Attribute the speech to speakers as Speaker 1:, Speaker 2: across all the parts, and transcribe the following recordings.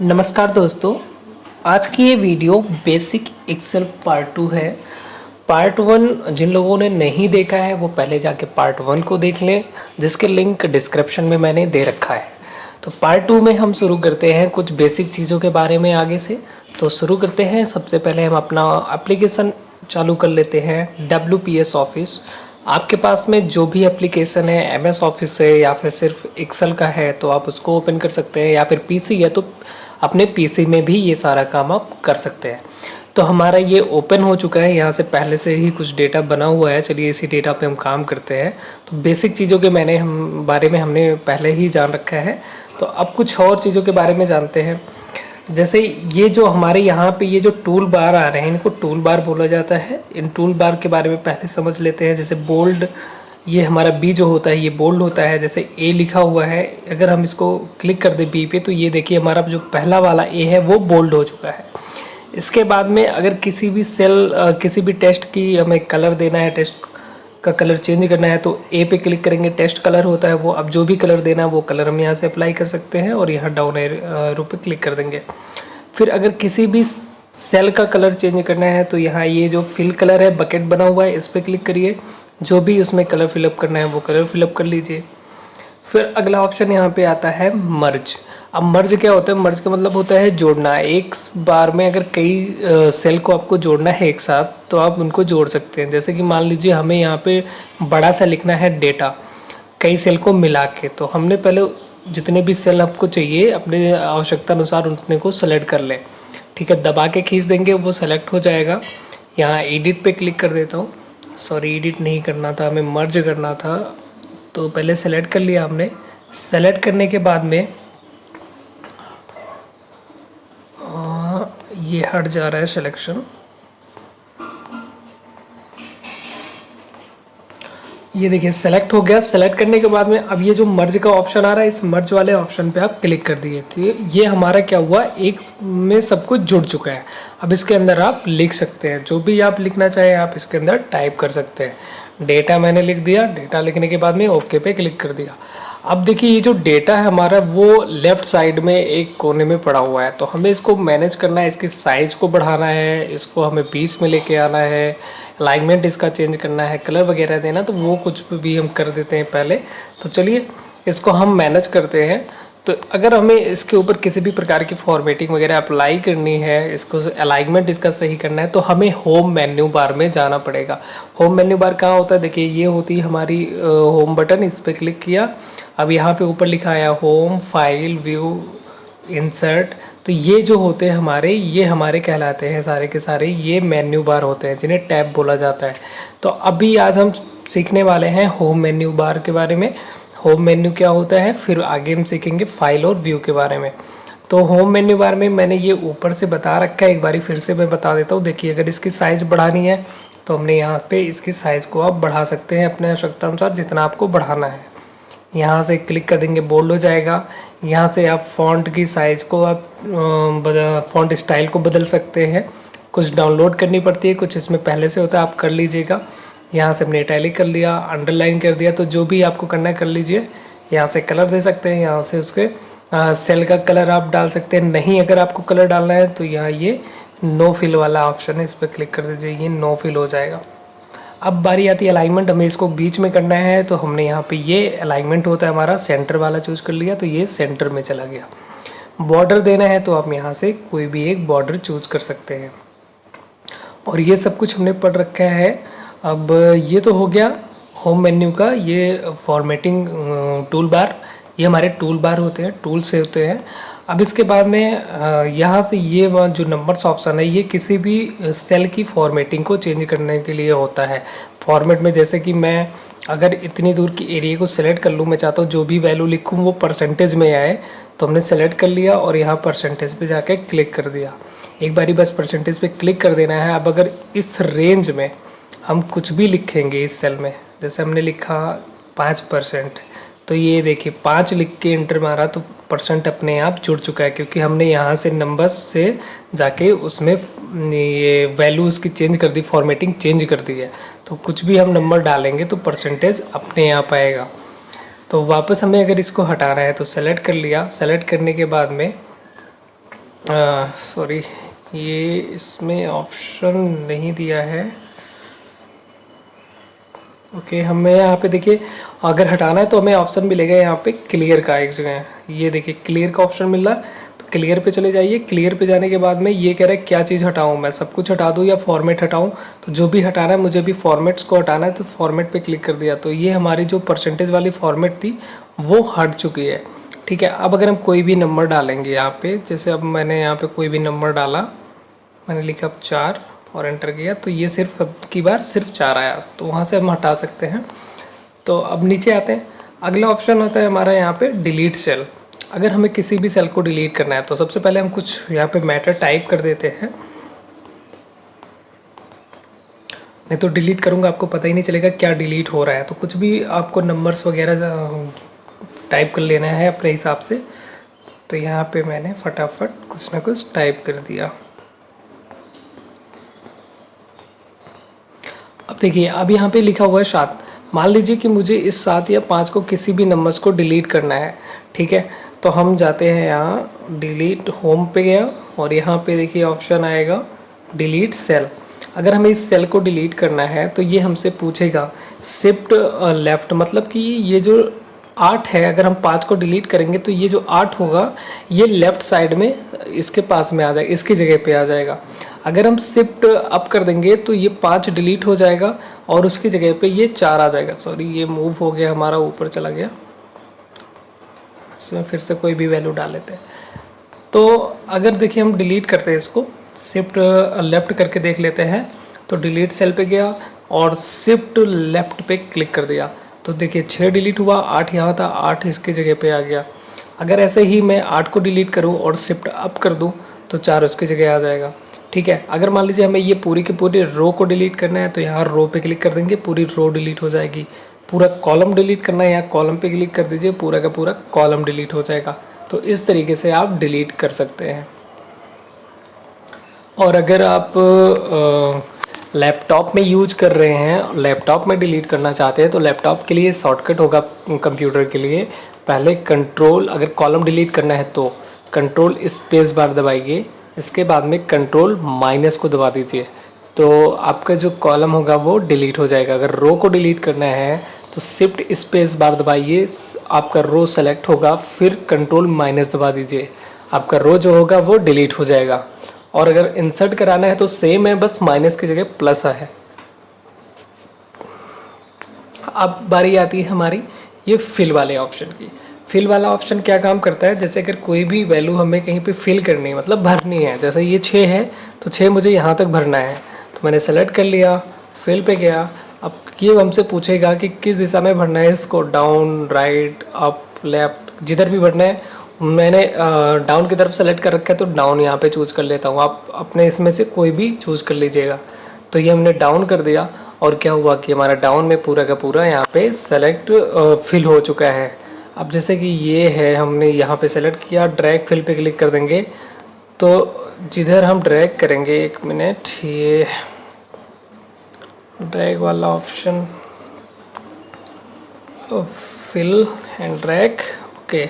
Speaker 1: नमस्कार दोस्तों। आज की ये वीडियो बेसिक एक्सेल पार्ट 2 है। पार्ट 1 जिन लोगों ने नहीं देखा है वो पहले जाके पार्ट 1 को देख लें, जिसके लिंक डिस्क्रिप्शन में मैंने दे रखा है। तो पार्ट 2 में हम शुरू करते हैं कुछ बेसिक चीज़ों के बारे में आगे से। तो शुरू करते हैं। सबसे पहले हम अपना एप्लीकेशन चालू कर लेते हैं WPS ऑफिस। आपके पास में जो भी एप्लीकेशन है MS ऑफिस है या फिर सिर्फ एक्सेल का है तो आप उसको ओपन कर सकते हैं, या फिर PC है तो अपने PC में भी ये सारा काम आप कर सकते हैं। तो हमारा ये ओपन हो चुका है, यहाँ से पहले से ही कुछ डेटा बना हुआ है। चलिए इसी डेटा पे हम काम करते हैं। तो बेसिक चीज़ों के बारे में हमने पहले ही जान रखा है। तो अब कुछ और चीज़ों के बारे में जानते हैं। जैसे ये जो हमारे यहाँ पे ये जो टूल बार आ रहे हैं इनको टूल बार बोला जाता है। इन टूल बार के बारे में पहले समझ लेते हैं। जैसे बोल्ड, ये हमारा बी जो होता है ये बोल्ड होता है। जैसे ए लिखा हुआ है, अगर हम इसको क्लिक कर दें बी पे तो ये देखिए हमारा जो पहला वाला ए है वो बोल्ड हो चुका है। इसके बाद में अगर किसी भी किसी भी टेस्ट की हमें कलर देना है, टेस्ट का कलर चेंज करना है तो ए पे क्लिक करेंगे, टेस्ट कलर होता है वो। अब जो भी कलर देना है वो कलर हम यहाँ से अप्लाई कर सकते हैं और यहाँ डाउन एरो पे क्लिक कर देंगे। फिर अगर किसी भी सेल का कलर चेंज करना है तो यहाँ ये जो फिल कलर है बकेट बना हुआ है इस पर क्लिक करिए, जो भी उसमें कलर फिलअप करना है वो कलर फिलअप कर लीजिए। फिर अगला ऑप्शन यहाँ पे आता है मर्ज। अब मर्ज क्या होता है? मर्ज का मतलब होता है जोड़ना। एक बार में अगर कई सेल को आपको जोड़ना है एक साथ तो आप उनको जोड़ सकते हैं। जैसे कि मान लीजिए हमें यहाँ पे बड़ा सा लिखना है डेटा कई सेल को मिला के, तो हमने पहले जितने भी सेल आपको चाहिए अपने आवश्यकता अनुसार उतने को सेलेक्ट कर लें। ठीक है, दबा के खींच देंगे वो सेलेक्ट हो जाएगा। यहाँ एडिट पे क्लिक कर देता हूँ। सॉरी, एडिट नहीं करना था, हमें मर्ज करना था। तो पहले सेलेक्ट कर लिया हमने। सेलेक्ट करने के बाद में ये हट जा रहा है सिलेक्शन। ये देखिए सेलेक्ट हो गया। सेलेक्ट करने के बाद में अब ये जो मर्ज का ऑप्शन आ रहा है इस मर्ज वाले ऑप्शन पे आप क्लिक कर दिए तो ये हमारा क्या हुआ, एक में सब कुछ जुड़ चुका है। अब इसके अंदर आप लिख सकते हैं, जो भी आप लिखना चाहें आप इसके अंदर टाइप कर सकते हैं। डेटा मैंने लिख दिया। डेटा लिखने के बाद में ओके पे क्लिक कर दिया। अब देखिए ये जो डेटा है हमारा वो लेफ़्ट साइड में एक कोने में पड़ा हुआ है, तो हमें इसको मैनेज करना है। इसकी साइज़ को बढ़ाना है, इसको हमें बीच में लेके आना है, अलाइनमेंट इसका चेंज करना है, कलर वगैरह देना, तो वो कुछ भी हम कर देते हैं पहले। तो चलिए इसको हम मैनेज करते हैं। तो अगर हमें इसके ऊपर किसी भी प्रकार की फॉर्मेटिंग वगैरह अप्लाई करनी है, इसको अलाइनमेंट इसका सही करना है, तो हमें होम मेन्यू बार में जाना पड़ेगा। होम मेन्यू बार कहाँ होता है? देखिए ये होती है हमारी होम बटन, इस पर क्लिक किया। अब यहाँ पे ऊपर लिखा है होम, फाइल, व्यू, इंसर्ट। तो ये जो होते हैं हमारे, ये हमारे कहलाते हैं सारे के सारे, ये मेन्यू बार होते हैं जिन्हें टैब बोला जाता है। तो अभी आज हम सीखने वाले हैं होम मेन्यू बार के बारे में। होम मेन्यू क्या होता है, फिर आगे हम सीखेंगे फाइल और व्यू के बारे में। तो होम मेन्यू बार में मैंने ये ऊपर से बता रखा है, एक बारी फिर से मैं बता देता हूँ। देखिए अगर इसकी साइज़ बढ़ानी है तो हमने यहाँ पे इसकी साइज़ को आप बढ़ा सकते हैं अपने आवश्यकता अनुसार जितना आपको बढ़ाना है। यहाँ से क्लिक कर देंगे, बोल्ड हो जाएगा। यहाँ से आप फ़ॉन्ट की साइज़ को आप फ़ॉन्ट स्टाइल को बदल सकते हैं। कुछ डाउनलोड करनी पड़ती है, कुछ इसमें पहले से होता है, आप कर लीजिएगा। यहाँ से हमने इटैलिक कर दिया, अंडरलाइन कर दिया, तो जो भी आपको करना है कर लीजिए। यहाँ से कलर दे सकते हैं, यहाँ से उसके सेल का कलर आप डाल सकते हैं। नहीं अगर आपको कलर डालना है तो यहाँ ये नो फिल वाला ऑप्शन है, इस पर क्लिक कर दीजिए, ये नो फिल हो जाएगा। अब बारी आती है अलाइनमेंट, हमें इसको बीच में करना है तो हमने यहाँ पे ये अलाइनमेंट होता है हमारा सेंटर वाला चूज़ कर लिया, तो ये सेंटर में चला गया। बॉर्डर देना है तो आप यहाँ से कोई भी एक बॉर्डर चूज़ कर सकते हैं। और ये सब कुछ हमने पढ़ रखा है। अब ये तो हो गया होम मेन्यू का। ये फॉर्मेटिंग टूल बार, ये हमारे टूल बार होते हैं, टूल से होते हैं। अब इसके बाद में यहाँ से ये जो नंबर्स ऑप्शन है ये किसी भी सेल की फॉर्मेटिंग को चेंज करने के लिए होता है। फॉर्मेट में जैसे कि मैं अगर इतनी दूर की एरिया को सेलेक्ट कर लूँ, मैं चाहता हूँ जो भी वैल्यू लिखूँ वो परसेंटेज में आए, तो हमने सेलेक्ट कर लिया और यहाँ परसेंटेज पे जाके क्लिक कर दिया। एक बारी बस परसेंटेज पे क्लिक कर देना है। अब अगर इस रेंज में हम कुछ भी लिखेंगे इस सेल में, जैसे हमने लिखा 5%, तो ये देखिए 5 लिख के इंटर मारा तो परसेंट अपने आप जुड़ चुका है, क्योंकि हमने यहाँ से नंबर्स से जाके उसमें ये वैल्यू उसकी चेंज कर दी, फॉर्मेटिंग चेंज कर दी है। तो कुछ भी हम नंबर डालेंगे तो परसेंटेज अपने आप आएगा। तो वापस हमें अगर इसको हटाना है तो सेलेक्ट कर लिया। सेलेक्ट करने के बाद में सॉरी, ये इसमें ऑप्शन नहीं दिया है। ओके, हमें यहाँ पे देखिए अगर हटाना है तो हमें ऑप्शन मिलेगा यहाँ पे क्लियर का एक जगह। ये देखिए क्लियर का ऑप्शन मिल रहा है, तो क्लियर पे चले जाइए। क्लियर पे जाने के बाद में ये कह रहा है क्या चीज़ हटाऊँ, मैं सब कुछ हटा दूँ या फॉर्मेट हटाऊँ। तो जो भी हटाना है, मुझे भी फॉर्मेट्स को हटाना है, तो फॉर्मेट पे क्लिक कर दिया। तो ये हमारी जो परसेंटेज वाली फॉर्मेट थी वो हट चुकी है। ठीक है, अब अगर हम कोई भी नंबर डालेंगे यहाँ पे, जैसे अब मैंने यहाँ पे कोई भी नंबर डाला, मैंने लिखा अब 4 और एंटर किया, तो ये सिर्फ अब की बार सिर्फ 4 आया, तो वहाँ से हम हटा सकते हैं। तो अब नीचे आते हैं, अगला ऑप्शन होता है हमारा यहाँ पे डिलीट सेल। अगर हमें किसी भी सेल को डिलीट करना है तो सबसे पहले हम कुछ यहाँ पे मैटर टाइप कर देते हैं, नहीं तो डिलीट करूँगा आपको पता ही नहीं चलेगा क्या डिलीट हो रहा है। तो कुछ भी आपको नंबर्स वगैरह टाइप कर लेना है अपने हिसाब से। तो यहाँ पे मैंने फटाफट कुछ ना कुछ टाइप कर दिया। अब देखिए अब यहाँ पे लिखा हुआ है 7। मान लीजिए कि मुझे इस 7 या 5 को किसी भी नंबर्स को डिलीट करना है। ठीक है, तो हम जाते हैं यहाँ डिलीट होम पे गया, और यहाँ पे देखिए ऑप्शन आएगा डिलीट सेल। अगर हमें इस सेल को डिलीट करना है तो ये हमसे पूछेगा शिफ्ट लेफ्ट, मतलब कि ये जो 8 है, अगर हम 5 को डिलीट करेंगे तो ये जो 8 होगा ये लेफ़्ट साइड में इसके पास में आ जाएगा, इसकी जगह पे आ जाएगा। अगर हम शिफ्ट अप कर देंगे तो ये 5 डिलीट हो जाएगा और उसकी जगह पे ये 4 आ जाएगा। सॉरी, ये मूव हो गया हमारा, ऊपर चला गया। इसमें फिर से कोई भी वैल्यू डाल लेते हैं। तो अगर देखिए हम डिलीट करते हैं इसको, शिफ्ट लेफ़्ट करके देख लेते हैं, तो डिलीट सेल पे गया और शिफ्ट लेफ़्ट पे क्लिक कर दिया, तो देखिए 6 डिलीट हुआ, 8 यहाँ था, 8 इसकी जगह पे आ गया। अगर ऐसे ही मैं 8 को डिलीट करूँ और शिफ्ट अप कर दूँ तो 4 उसकी जगह आ जाएगा। ठीक है, अगर मान लीजिए हमें ये पूरी की पूरी रो को डिलीट करना है तो यहाँ रो पे क्लिक कर देंगे, पूरी रो डिलीट हो जाएगी। पूरा कॉलम डिलीट करना है, यहाँ कॉलम पे क्लिक कर दीजिए, पूरा का पूरा कॉलम डिलीट हो जाएगा। तो इस तरीके से आप डिलीट कर सकते हैं। और अगर आप लैपटॉप में यूज कर रहे हैं, लैपटॉप में डिलीट करना चाहते हैं, तो लैपटॉप के लिए शॉर्टकट होगा कंप्यूटर के लिए, पहले कंट्रोल, अगर कॉलम डिलीट करना है तो कंट्रोल स्पेस बार दबाइए, इसके बाद में कंट्रोल माइनस को दबा दीजिए, तो आपका जो कॉलम होगा वो डिलीट हो जाएगा। अगर रो को डिलीट करना है तो शिफ्ट स्पेस बार दबाइए, आपका रो सेलेक्ट होगा, फिर कंट्रोल माइनस दबा दीजिए, आपका रो जो होगा वो डिलीट हो जाएगा। और अगर इंसर्ट कराना है तो सेम है, बस माइनस की जगह प्लस है। अब बारी आती है हमारी ये फिल वाले ऑप्शन की। फिल वाला ऑप्शन क्या काम करता है, जैसे अगर कोई भी वैल्यू हमें कहीं पे फिल करनी है, मतलब भरनी है, जैसे ये 6 है तो 6 मुझे यहाँ तक भरना है, तो मैंने सेलेक्ट कर लिया, फिल पे गया। अब ये हमसे पूछेगा कि किस दिशा में भरना है इसको, डाउन, राइट, अप, लेफ्ट, जिधर भी भरना है। मैंने डाउन की तरफ सेलेक्ट कर रखा है तो डाउन यहाँ पे चूज़ कर लेता हूँ, आप अपने इसमें से कोई भी चूज़ कर लीजिएगा। तो ये हमने डाउन कर दिया और क्या हुआ कि हमारा डाउन में पूरा का पूरा यहाँ पे सेलेक्ट फिल हो चुका है। अब जैसे कि ये है, हमने यहाँ पे सेलेक्ट किया, ड्रैग फिल पे क्लिक कर देंगे, तो जिधर हम ड्रैग करेंगे, 1 मिनट, ये ड्रैग वाला option, fill and drag, okay.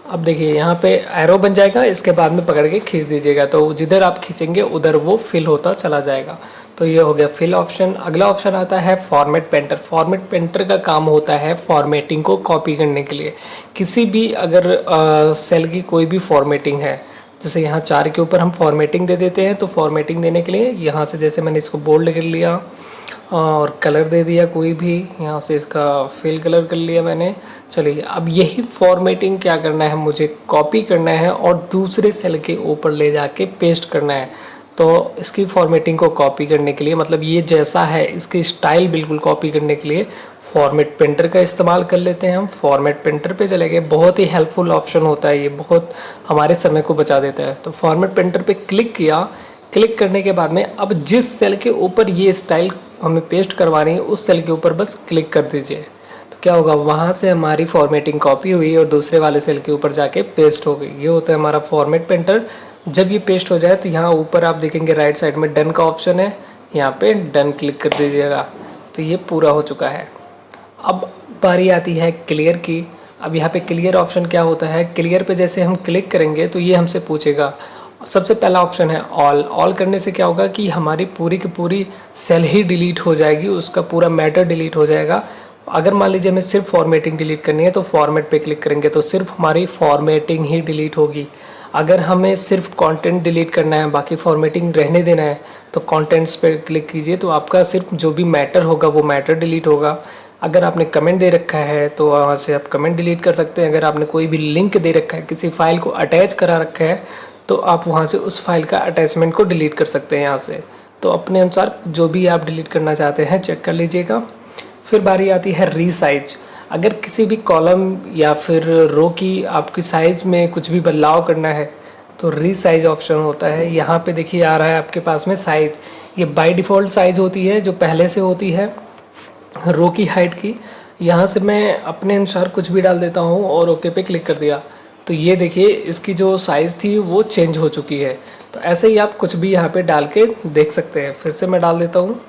Speaker 1: अब देखिए यहाँ पे एरो बन जाएगा, इसके बाद में पकड़ के खींच दीजिएगा, तो जिधर आप खींचेंगे उधर वो फिल होता चला जाएगा। तो ये हो गया फिल ऑप्शन। अगला ऑप्शन आता है फॉर्मेट पेंटर। फॉर्मेट पेंटर का काम होता है फॉर्मेटिंग को कॉपी करने के लिए। किसी भी अगर सेल की कोई भी फॉर्मेटिंग है, जैसे यहाँ 4 के ऊपर हम फॉर्मेटिंग दे देते हैं, तो फॉर्मेटिंग देने के लिए यहाँ से जैसे मैंने इसको बोल्ड कर लिया और कलर दे दिया कोई भी, यहाँ से इसका फिल कलर कर लिया मैंने। चलिए, अब यही फॉर्मेटिंग क्या करना है, मुझे कॉपी करना है और दूसरे सेल के ऊपर ले जाके पेस्ट करना है। तो इसकी फॉर्मेटिंग को कॉपी करने के लिए, मतलब ये जैसा है इसकी स्टाइल बिल्कुल कॉपी करने के लिए फॉर्मेट पेंटर का इस्तेमाल कर लेते हैं हम। फॉर्मेट पेंटर पे चले गए, बहुत ही हेल्पफुल ऑप्शन होता है ये, बहुत हमारे समय को बचा देता है। तो फॉर्मेट पेंटर पे क्लिक किया, क्लिक करने के बाद में अब जिस सेल के ऊपर ये स्टाइल हमें पेस्ट करवानी है उस सेल के ऊपर बस क्लिक कर दीजिए, तो क्या होगा, वहाँ से हमारी फॉर्मेटिंग कॉपी हुई और दूसरे वाले सेल के ऊपर जाके पेस्ट हो गई। ये होता है हमारा फॉर्मेट पेंटर। जब ये पेस्ट हो जाए तो यहाँ ऊपर आप देखेंगे राइट साइड में डन का ऑप्शन है, यहाँ पे डन क्लिक कर दीजिएगा, तो ये पूरा हो चुका है। अब बारी आती है क्लियर की। अब यहाँ पे क्लियर ऑप्शन क्या होता है, क्लियर पे जैसे हम क्लिक करेंगे तो ये हमसे पूछेगा। सबसे पहला ऑप्शन है ऑल करने से क्या होगा कि हमारी पूरी की पूरी सेल ही डिलीट हो जाएगी, उसका पूरा मैटर डिलीट हो जाएगा। अगर मान लीजिए हमें सिर्फ फॉर्मेटिंग डिलीट करनी है तो फॉर्मेट पे क्लिक करेंगे तो सिर्फ हमारी फॉर्मेटिंग ही डिलीट होगी। अगर हमें सिर्फ कंटेंट डिलीट करना है, बाकी फॉर्मेटिंग रहने देना है, तो कंटेंट्स पे क्लिक कीजिए तो आपका सिर्फ जो भी मैटर होगा वो मैटर डिलीट होगा। अगर आपने कमेंट दे रखा है तो वहाँ से आप कमेंट डिलीट कर सकते हैं। अगर आपने कोई भी लिंक दे रखा है, किसी फाइल को अटैच करा रखा है, तो आप वहाँ से उस फाइल का अटैचमेंट को डिलीट कर सकते हैं यहाँ से। तो अपने अनुसार जो भी आप डिलीट करना चाहते हैं चेक कर लीजिएगा। फिर बारी आती है रीसाइज। अगर किसी भी कॉलम या फिर रो की आपकी साइज़ में कुछ भी बदलाव करना है तो रीसाइज ऑप्शन होता है। यहाँ पे देखिए आ रहा है आपके पास में साइज़, ये बाय डिफ़ॉल्ट साइज़ होती है जो पहले से होती है रो की हाइट की। यहाँ से मैं अपने अनुसार कुछ भी डाल देता हूँ और ओके पे क्लिक कर दिया तो ये देखिए इसकी जो साइज़ थी वो चेंज हो चुकी है। तो ऐसे ही आप कुछ भी यहाँ पे डाल के देख सकते हैं। फिर से मैं डाल देता हूँ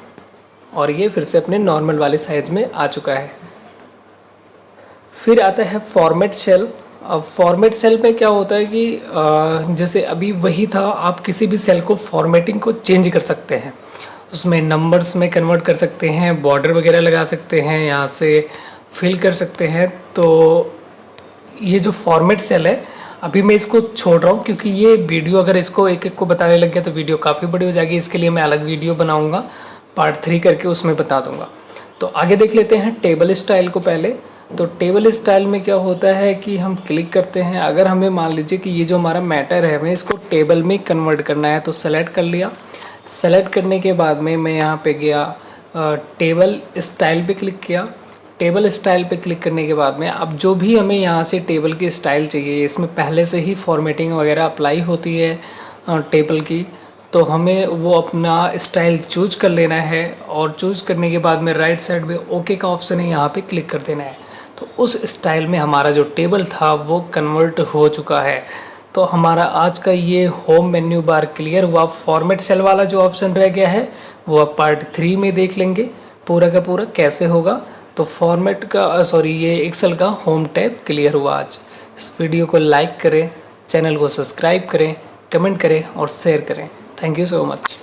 Speaker 1: और ये फिर से अपने नॉर्मल वाले साइज़ में आ चुका है। फिर आता है फॉर्मेट सेल। अब फॉर्मेट सेल में क्या होता है कि जैसे अभी वही था, आप किसी भी सेल को फॉर्मेटिंग को चेंज कर सकते हैं, उसमें नंबर्स में कन्वर्ट कर सकते हैं, बॉर्डर वगैरह लगा सकते हैं, यहाँ से फिल कर सकते हैं। तो ये जो फॉर्मेट सेल है अभी मैं इसको छोड़ रहा हूँ क्योंकि ये वीडियो अगर इसको एक एक को बताने लग गया तो वीडियो काफ़ी बड़ी हो जाएगी। इसके लिए मैं अलग वीडियो बनाऊँगा पार्ट 3 करके, उसमें बता दूँगा। तो आगे देख लेते हैं टेबल स्टाइल को पहले। तो टेबल स्टाइल में क्या होता है कि हम क्लिक करते हैं, अगर हमें मान लीजिए कि ये जो हमारा मैटर है हमें इसको टेबल में कन्वर्ट करना है तो सेलेक्ट कर लिया। सेलेक्ट करने के बाद में मैं यहाँ पे गया टेबल स्टाइल पे क्लिक किया। टेबल स्टाइल पे क्लिक करने के बाद में अब जो भी हमें यहाँ से टेबल की स्टाइल चाहिए, इसमें पहले से ही फॉर्मेटिंग वगैरह अप्लाई होती है टेबल की, तो हमें वो अपना स्टाइल चूज कर लेना है। और चूज करने के बाद में राइट साइड में ओके का ऑप्शन है, यहाँ पे क्लिक कर देना है। तो उस स्टाइल में हमारा जो टेबल था वो कन्वर्ट हो चुका है। तो हमारा आज का ये होम मेन्यू बार क्लियर हुआ। फॉर्मेट सेल वाला जो ऑप्शन रह गया है वो आप पार्ट 3 में देख लेंगे पूरा का पूरा कैसे होगा। तो फॉर्मेट का ये एक्सेल का होम टैब क्लियर हुआ आज। इस वीडियो को लाइक करें, चैनल को सब्सक्राइब करें, कमेंट करें और शेयर करें। Thank you so much.